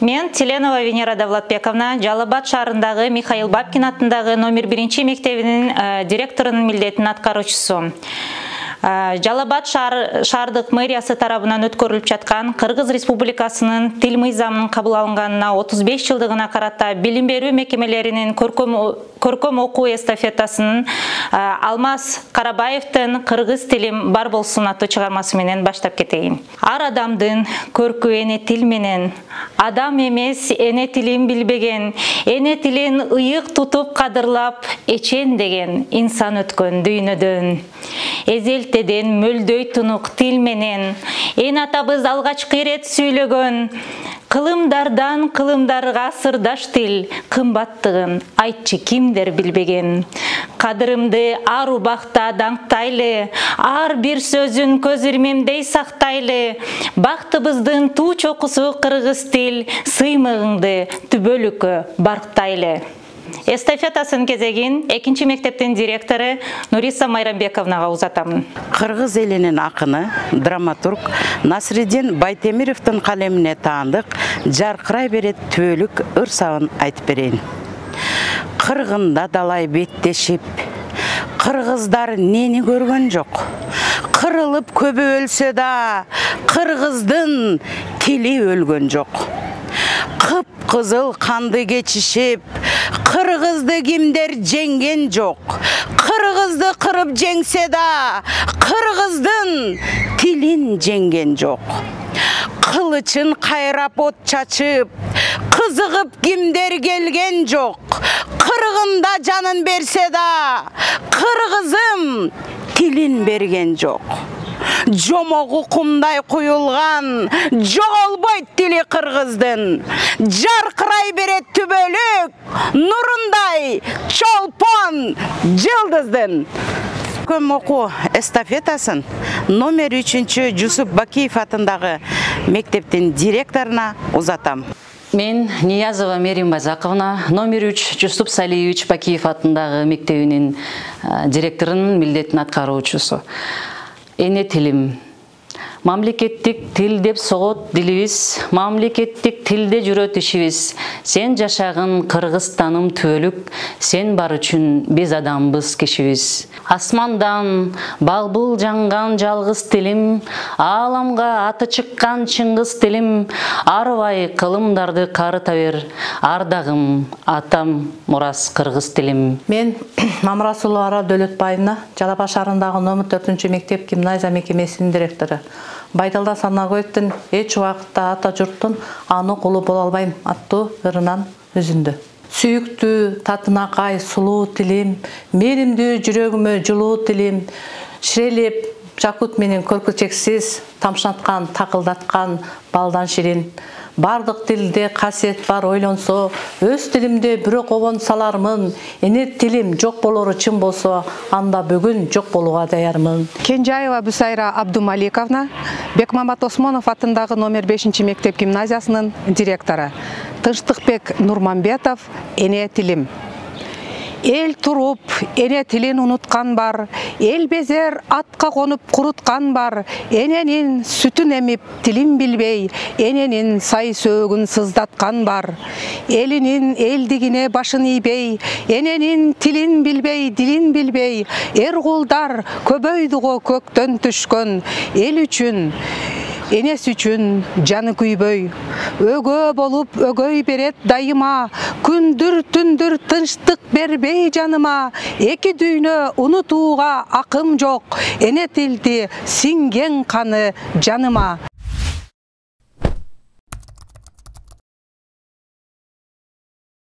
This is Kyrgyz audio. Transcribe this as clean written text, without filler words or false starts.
Мен Теленова Венера Давлатбековна, Жалал-Абад шаарындагы Михаил Бабкин атындагы номер 1 мектебинин директорунун милдетин аткаруучусу. Жалал-Абад шаардык мэриясы тарабынан өткөрүлүп жаткан Кыргыз Республикасынын тил мыйзамынын кабыл алынганына 35 жылдыгына карата билим берүү мекемелеринин көркөм окуу эстафетасынын Алмаз Карабаевдин «Кыргыз тилим бар болсун» аттуу чыгармасы менен баштап кетейин. Ар адамдын көркү эне тил менен, адам эмес эне тилин билбеген, эне тилин ыйык тутуп кадырлап эчен деген инсан өткөн дүйнөдөн. Эзелтеден мөлдөй тунук тил менен эн атабыз алгачкы ирет сүйлөгөн, кылымдардан кылымдарга сырдаш тил кымбаттыгын айтчы кимдер билбеген. Кадырымды ар убакта даңктайлы, ар бир сөзүн көз ирмемдей сактайлы. Бактыбыздын туу чокусу кыргыз тил, сыймыгыңды түбөлүккө барктайлы. Эстафетасын кезегин 2 мектептин директору Нуриса Майрамбековнага узатамын. Кыргыз элинин акыны, драматург Насреддин Байтемировдун калемине таандык жаркырай берет түбөлүк ырсабын айтып берейин. Кыргында далай беттешип, кыргыздар нени көргөн жок. Кырылып көбү өлсө да, кыргыздын тили өлгөн жок. Кып-кызыл канды кечишип, кыргызды кимдер жеңген жок. Кыргызды кырып жеңсе да, кыргыздын тилин жеңген жок. Кылычын кайрап от чачып, кызыгып кимдер келген жок. Кыргында жанын берсе да, кыргызым тилин берген жок. Жомогу кумдай куюлган, жоголбойт тили кыргыздын. Жаркырай берет түбөлүк, нурундай чолпон жылдыздын. Көркөм окуу эстафетасын номер 3 Жусуп Бакиев атындагы мектептин директоруна узатам. Мен Ниязова Мерим Базаковна, номер 3 Жусуп Салиевич Бакиев атындагы мектебинин директорунун милдетин аткаруучусу. Эне тилим. Мамлекеттик тил деп согот дилибиз, мамлекеттик тилде жүрөт ишибиз. Сен жашагын кыргызстаным түбөлүк, сен бар үчүн биз адамбыз кишибиз. Асмандан балбул жанган жалгыз тилим, ааламга аты чыккан чыңгыз тилим, арбай кылымдарды карыта бер, ардагым атам мурас кыргыз тилим. Мен Мамрасулу Ара Дөлөтбаевна, Жалал-Абад шаарындагы номер 4 мектеп гимназия мекемесинин директору. Байталда Санагоевдин эч убакытта ата журттун аны кулу боло албайм аттуу ырынан үзүндү. Сүйүктүү, татынакай, сулуу тилим, менимдүү жүрөгүмө жылуу тилим, ширелеп, жакут менен көркү чексиз тамшаткан, такылдаткан балдан ширин. Бардык тилде касиет бар ойлонсо, өз тилимде бирок обон салармын. Эне тилим жок болору чын болсо, анда бүгүн жок болууга даярмын. Кенжаева Бусайра Абдумаликовна, Бекмамат Осмонов атындагы номер 5 мектеп гимназиясынын директору. Тынчтыкбек Нурманбетов, эне тилим. Эл туруп, эне тилин унуткан бар, эл безер атка конуп куруткан бар, эненин сүтүн эмип тилин билбей, эненин сай сөөгүн сыздаткан бар. Элинин элдигине башын ийбей, эненин тилин билбей, дилин билбей, эр кулдар көбөйдүгө көктөн түшкөн, эл үчүн энес үчүн жаны күйбөй, өгөө болуп өгөй берет дайыма, күндүр түндүр тынчтык бербей жаныма, эки дүйнө унутууга акым жок, эне тилди сиңген каны жаныма.